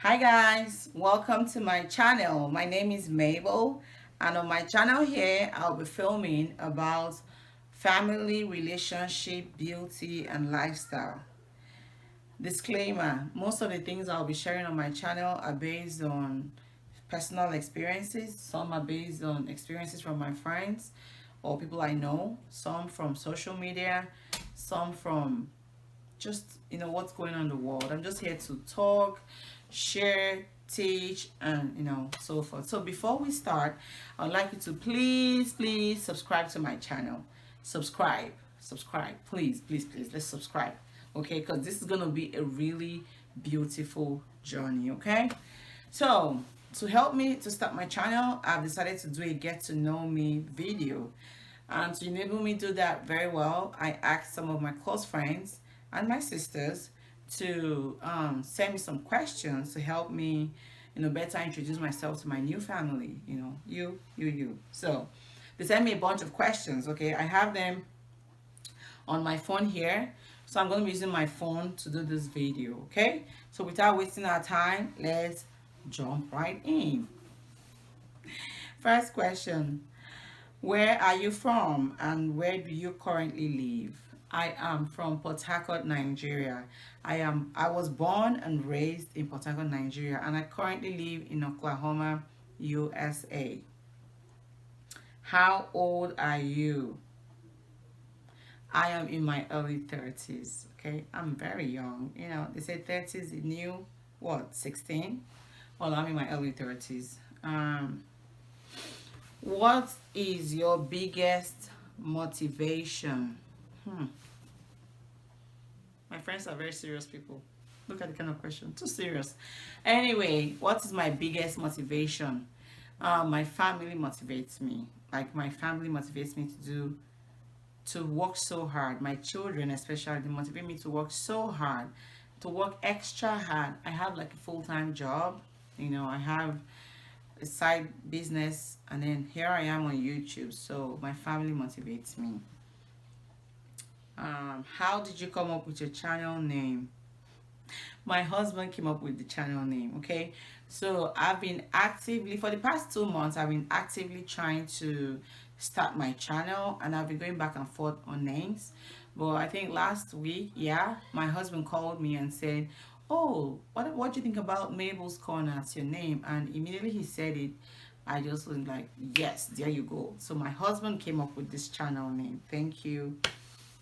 Hi guys, welcome to my channel. My name is Mabel, and on my channel here I'll be filming about family, relationship, beauty and lifestyle. Disclaimer: most of the things I'll be sharing on my channel are based on personal experiences. Some are based on experiences from my friends or people I know, some from social media, some from just what's going on in the world. I'm just here to talk, share, teach, and so forth. So before we start, I'd like you to please subscribe to my channel. Subscribe, please, let's subscribe. Okay, because this is gonna be a really beautiful journey. Okay, so to help me to start my channel, I've decided to do a get to know me video. And to enable me to do that very well, I asked some of my close friends and my sisters to send me some questions to help me, better introduce myself to my new family. You. So they sent me a bunch of questions. Okay, I have them on my phone here. So I'm going to be using my phone to do this video. Okay, so without wasting our time, let's jump right in. First question: where are you from and where do you currently live? I am from Port Harcourt, Nigeria. I was born and raised in Port Harcourt, Nigeria, and I currently live in Oklahoma, USA. How old are you? I am in my early 30s. Okay, I'm very young. They say 30s is new, what, 16? Well, I'm in my early 30s. What is your biggest motivation? My friends are very serious people. Look at the kind of question. Too serious. Anyway, what is my biggest motivation? My family motivates me. Like, my family motivates me to work so hard. My children especially, they motivate me to work so hard, to work extra hard. I have like a full-time job. I have a side business, and then here I am on YouTube. So my family motivates me. How did you come up with your channel name? My husband came up with the channel name. Okay, so I've been actively, for the past 2 months, I've been actively trying to start my channel, and I've been going back and forth on names. But I think last week, yeah, my husband called me and said, oh, what do you think about Mabel's Corner as your name? And immediately he said it, I just was like, yes, there you go. So my husband came up with this channel name. Thank you,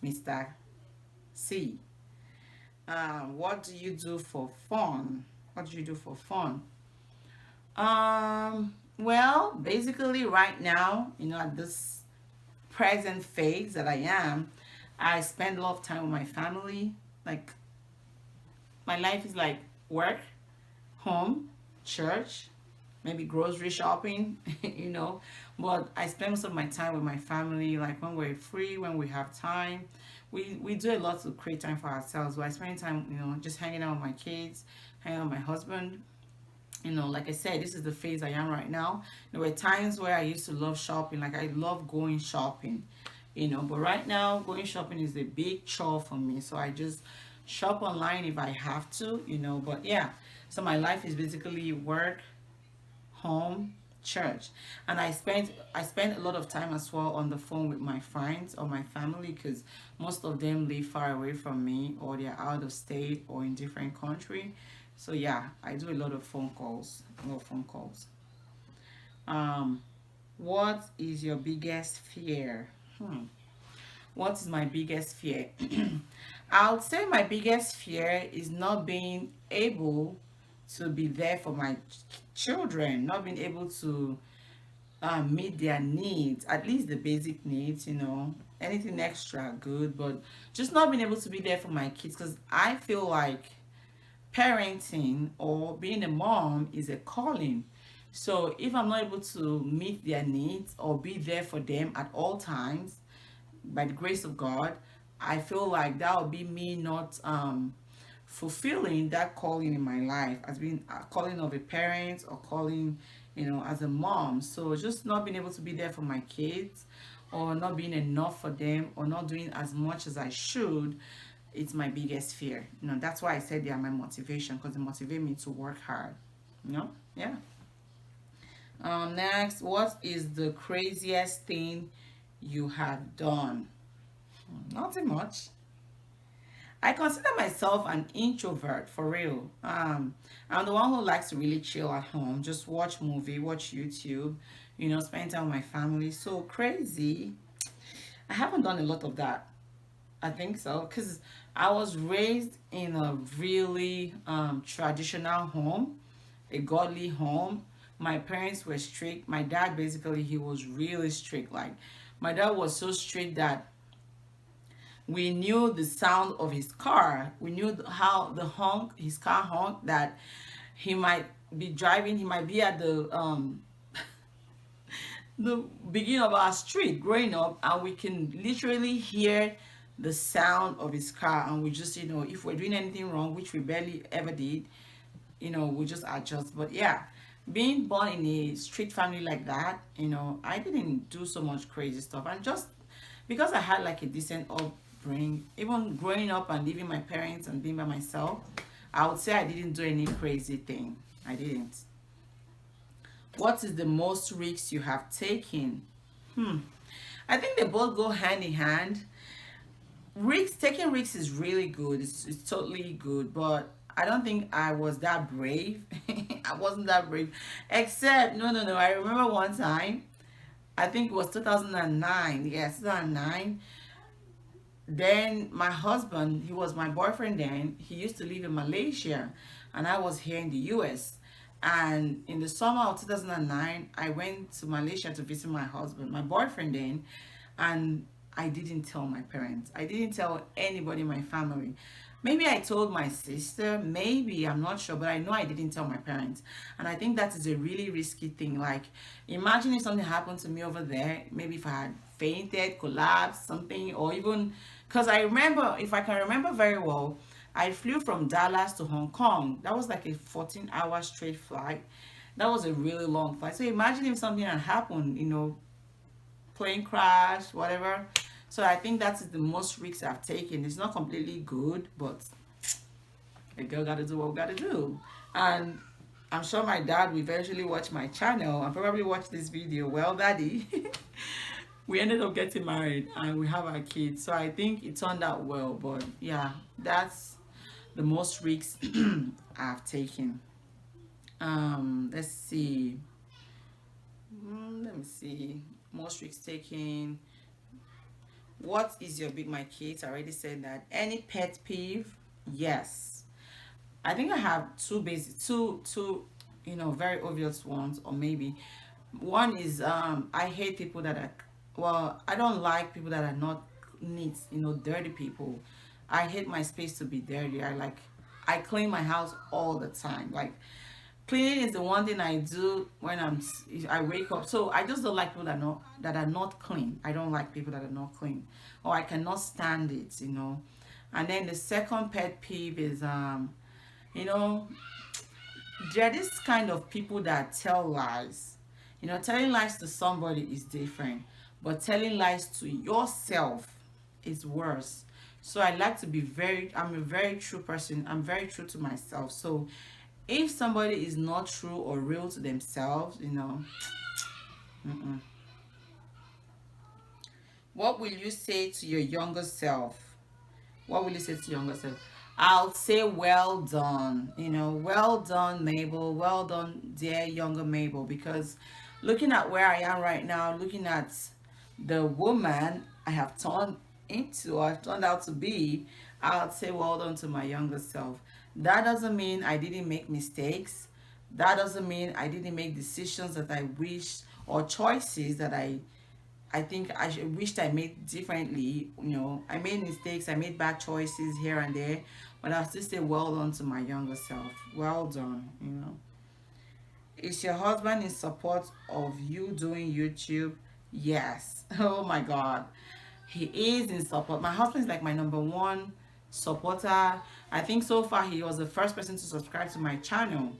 Mr. C. What do you do for fun? What do you do for fun? Well, basically right now, at this present phase that I am, I spend a lot of time with my family. Like, my life is like work, home, church, maybe grocery shopping, But I spend most of my time with my family, like when we're free, when we have time. We do a lot to create time for ourselves. But I spend time, just hanging out with my kids, hanging out with my husband. Like I said, this is the phase I am right now. There were times where I used to love shopping, like I love going shopping, but right now going shopping is a big chore for me. So I just shop online if I have to, but yeah. So my life is basically work, home, church. And I spent a lot of time as well on the phone with my friends or my family, because most of them live far away from me, or they're out of state or in different country. So yeah, I do a lot of phone calls. um what is your biggest fear? What is my biggest fear? I would say my biggest fear is not being able to be there for my children, not being able to meet their needs, at least the basic needs. Anything extra good, but just not being able to be there for my kids, because I feel like parenting or being a mom is a calling. So if I'm not able to meet their needs or be there for them at all times, by the grace of God, I feel like that would be me not fulfilling that calling in my life as being a calling of a parent, or calling, as a mom. So just not being able to be there for my kids, or not being enough for them, or not doing as much as I should, it's my biggest fear. That's why I said they are my motivation, because they motivate me to work hard. Yeah. Next, what is the craziest thing you have done? Nothing much. I consider myself an introvert for real. I'm the one who likes to really chill at home, just watch movie, watch YouTube, spend time with my family. So crazy. I haven't done a lot of that. I think so, because I was raised in a really traditional home, a godly home. My parents were strict. My dad, basically, he was really strict. Like, my dad was so strict that we knew the sound of his car. We knew how his car honked, that he might be driving, he might be at the beginning of our street growing up, and we can literally hear the sound of his car, and we just, if we're doing anything wrong, which we barely ever did, we just adjust. But yeah, being born in a street family like that, I didn't do so much crazy stuff. And just because I had like a decent upbringing, even growing up and leaving my parents and being by myself, I would say I didn't do any crazy thing. I didn't. What is the most risks you have taken? I think they both go hand in hand. Taking risks is really good. It's totally good, but I don't think I was that brave. I wasn't that brave. Except, no. I remember one time, I think it was 2009. Yes, 2009. Then my husband, he was my boyfriend then. He used to live in Malaysia, and I was here in the US. And in the summer of 2009, I went to Malaysia to visit my husband, my boyfriend then, and I didn't tell my parents. I didn't tell anybody in my family. Maybe I told my sister, maybe, I'm not sure, but I know I didn't tell my parents. And I think that is a really risky thing. Like, imagine if something happened to me over there, maybe if I had fainted, collapsed, something, or even, because I remember, if I can remember very well, I flew from Dallas to Hong Kong. That was like a 14-hour straight flight. That was a really long flight. So imagine if something had happened, plane crash, whatever. So I think that is the most risks I've taken. It's not completely good, but a girl gotta do what we gotta do. And I'm sure my dad will eventually watch my channel and probably watch this video. Well, daddy, we ended up getting married and we have our kids. So I think it turned out well. But yeah, that's the most risks I've taken. Let's see. Let me see. Most risks taken. What is your big my kids? I already said that. Any pet peeve? Yes. I think I have two, very obvious ones, or maybe one is I hate people that are, well, I don't like people that are not neat, dirty people. I hate my space to be dirty. I clean my house all the time. Like, cleaning is the one thing I do when I wake up. So I just don't like people that are not clean. I don't like people that are not clean, or I cannot stand it. And then the second pet peeve is you know there are this kind of people that tell lies. Telling lies to somebody is different, but telling lies to yourself is worse. So I like to be I'm a very true person. I'm very true to myself. So if somebody is not true or real to themselves, mm-mm. What will you say to your younger self? What will you say to your younger self? I'll say, well done. Well done, Mabel. Well done, dear younger Mabel. Because looking at where I am right now, looking at the woman I have turned into, or I've turned out to be, I'll say, well done to my younger self. That doesn't mean I didn't make mistakes. That doesn't mean I didn't make decisions that I wish, or choices that I think wished I made differently. I made mistakes, I made bad choices here and there, but I'll still say well done to my younger self. Well done. Is your husband in support of you doing YouTube? Yes. Oh my God. He is in support. My husband is like my number one supporter. I think so far he was the first person to subscribe to my channel.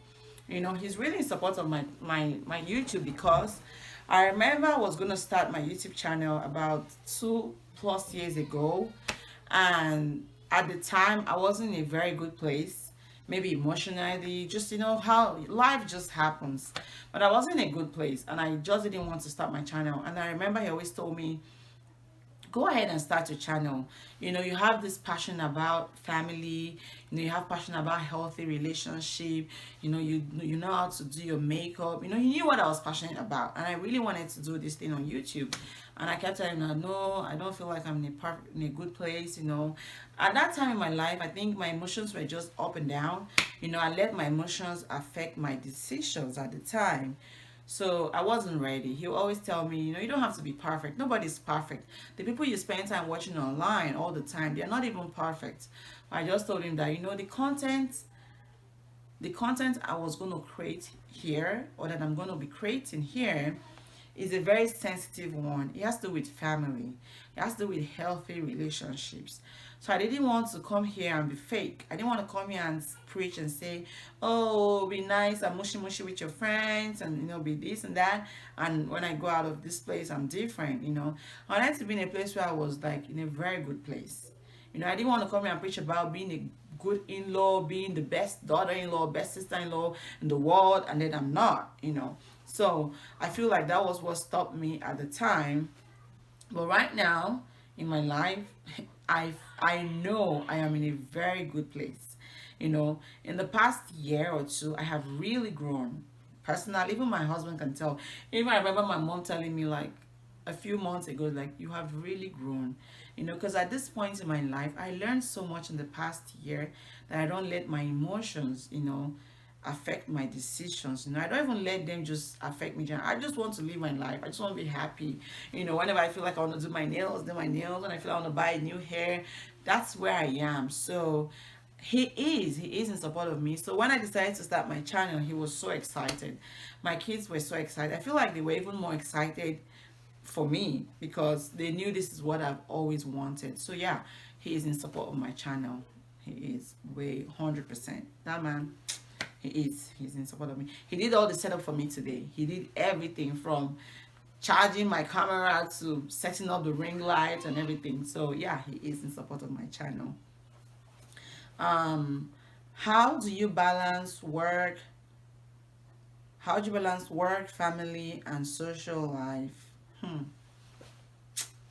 He's really in support of my YouTube, because I remember I was going to start my YouTube channel about 2+ years ago, and at the time I wasn't in a very good place, maybe emotionally, just how life just happens. But I wasn't in a good place, and I just didn't want to start my channel. And I remember he always told me, go ahead and start your channel. You have this passion about family, you have passion about healthy relationship, you know how to do your makeup. He knew what I was passionate about, and I really wanted to do this thing on YouTube. And I kept telling him, no, I don't feel like I'm in a good place. At that time in my life, I think my emotions were just up and down. I let my emotions affect my decisions at the time. So I wasn't ready. He would always tell me, you don't have to be perfect. Nobody's perfect. The people you spend time watching online all the time, they're not even perfect. I just told him that, the content I was going to create here, or that I'm going to be creating here, is a very sensitive one. It has to do with family. It has to do with healthy relationships. So I didn't want to come here and be fake. I didn't want to come here and preach and say, oh, be nice and mushy mushy with your friends, and be this and that. And when I go out of this place, I'm different. I wanted to be in a place where I was like in a very good place. I didn't want to come here and preach about being a good in-law, being the best daughter-in-law, best sister-in-law in the world, and then I'm not. So I feel like that was what stopped me at the time. But right now in my life, I know I am in a very good place. In the past year or two, I have really grown. Personally, even my husband can tell. Even I remember my mom telling me like a few months ago, like, you have really grown. Because at this point in my life, I learned so much in the past year that I don't let my emotions, affect my decisions. I don't even let them just affect me. I just want to live my life. I just want to be happy. Whenever I feel like I want to do my nails, do my nails. When I feel I want to buy new hair, that's where I am. So he is in support of me. So when I decided to start my channel, he was so excited. My kids were so excited. I feel like they were even more excited for me, because they knew this is what I've always wanted. So yeah, he is in support of my channel. He is way 100%. That man, he's in support of me. He did all the setup for me today. He did everything from charging my camera to setting up the ring light and everything. So yeah, he is in support of my channel. How do you balance work? How do you balance work, family, and social life?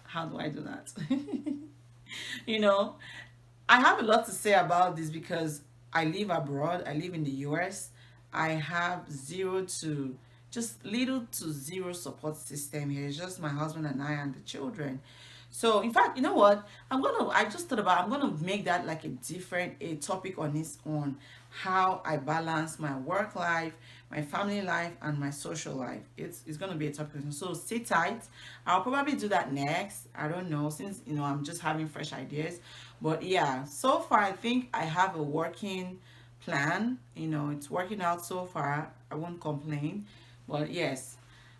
How do I do that? you know, I have a lot to say about this because I live abroad. I live in the US. I have zero to just little to zero support system here. It's just my husband and I and the children. So in fact, you know what? I just thought about, I'm gonna make that like a topic on its own. How I balance my work life, my family life, and my social life. It's gonna be a topic. So stay tight. I'll probably do that next. I don't know, since I'm just having fresh ideas. But yeah, so far I think I have a working plan. It's working out so far. I won't complain. But yes,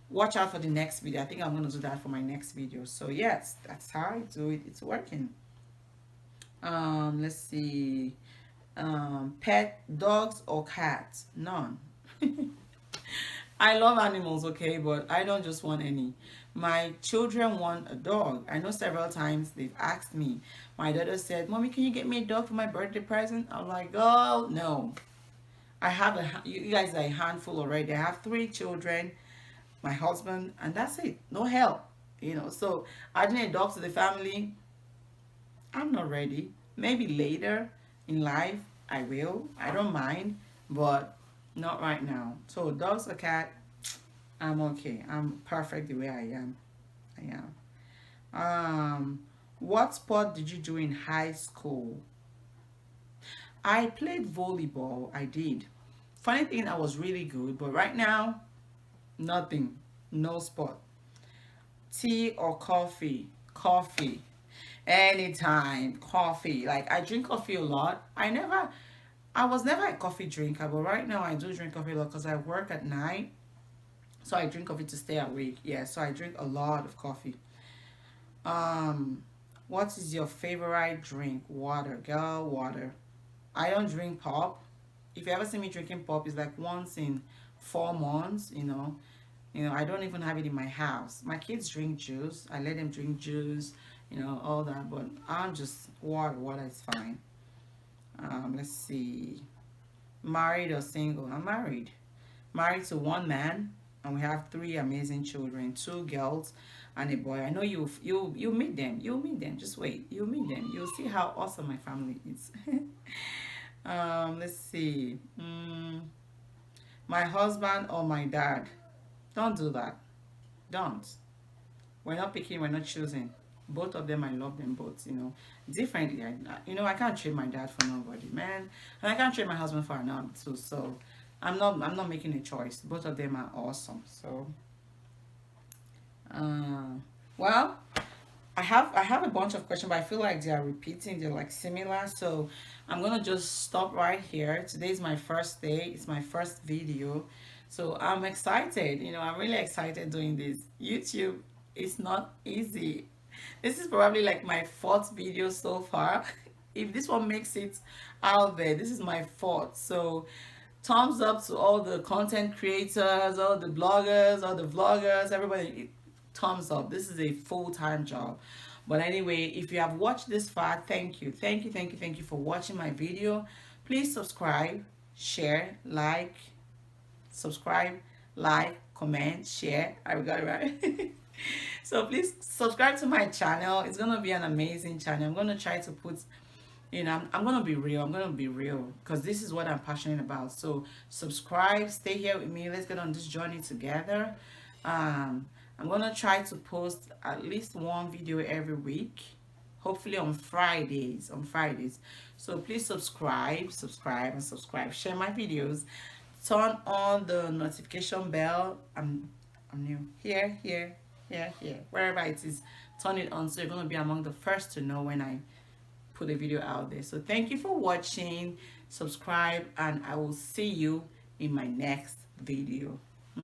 watch out for the next video. I think I'm going to do that for my next video. So yes, that's how I do it. It's working. Let's see. Pet, dogs or cats? None. I love animals, okay, but I don't just want any. My children want a dog. I know several times they've asked me. My daughter said, "Mommy, can you get me a dog for my birthday present?" I'm like, "Oh, no." You guys are a handful already. I have 3 children, my husband, and that's it. No help. So adding a dog to the family, I'm not ready. Maybe later in life I will. I don't mind, but not right now. So dogs or cat, I'm okay. I'm perfect the way I am. I am. What sport did you do in high school? I played volleyball. I did. Funny thing, I was really good, but right now, nothing. No sport. Tea or coffee? Coffee. Anytime. Coffee. Like, I drink coffee a lot. I was never a coffee drinker, but right now I do drink coffee a lot because I work at night. So I drink coffee to stay awake. Yeah, so I drink a lot of coffee. What is your favorite drink? Water. Girl, water. I don't drink pop. If you ever see me drinking pop, it's like once in 4 months. I don't even have it in my house. My kids drink juice. I let them drink juice. you know, all that. But I'm just water is fine. Let's see. Married or single? I'm married. Married to one man, and we have three amazing children, two girls and a boy. I know you meet them. You'll meet them. Just wait. You'll meet them. You'll see how awesome my family is. Let's see. My husband or my dad? Don't do that. Don't. We're not picking. We're not choosing. Both of them, I love them both. You know, differently. I can't trade my dad for nobody, man, and I can't trade my husband for another too. So, I'm not making a choice. Both of them are awesome. So, uh, well, I have a bunch of questions, but I feel like they are repeating. They're like similar. So I'm gonna just stop right here. Today is my first day. It's my first video. So I'm excited. I'm really excited doing this. YouTube is not easy. This is probably like my fourth video so far. If this one makes it out there, this is my fourth. So thumbs up to all the content creators, all the bloggers, all the vloggers, everybody. Thumbs up. This is a full-time job. But anyway, if you have watched this far, thank you. Thank you, thank you, thank you for watching my video. Please subscribe, share, like, subscribe, like, comment, share. I got it right. So please subscribe to my channel. It's gonna be an amazing channel. I'm gonna try to put, I'm gonna be real. I'm gonna be real because this is what I'm passionate about. So subscribe, stay here with me. Let's get on this journey together. I'm gonna try to post at least one video every week, hopefully on Fridays. So please subscribe and subscribe. Share my videos. Turn on the notification bell. I'm new. Here, wherever it is, turn it on so you're gonna be among the first to know when I put a video out there. So thank you for watching. Subscribe, and I will see you in my next video.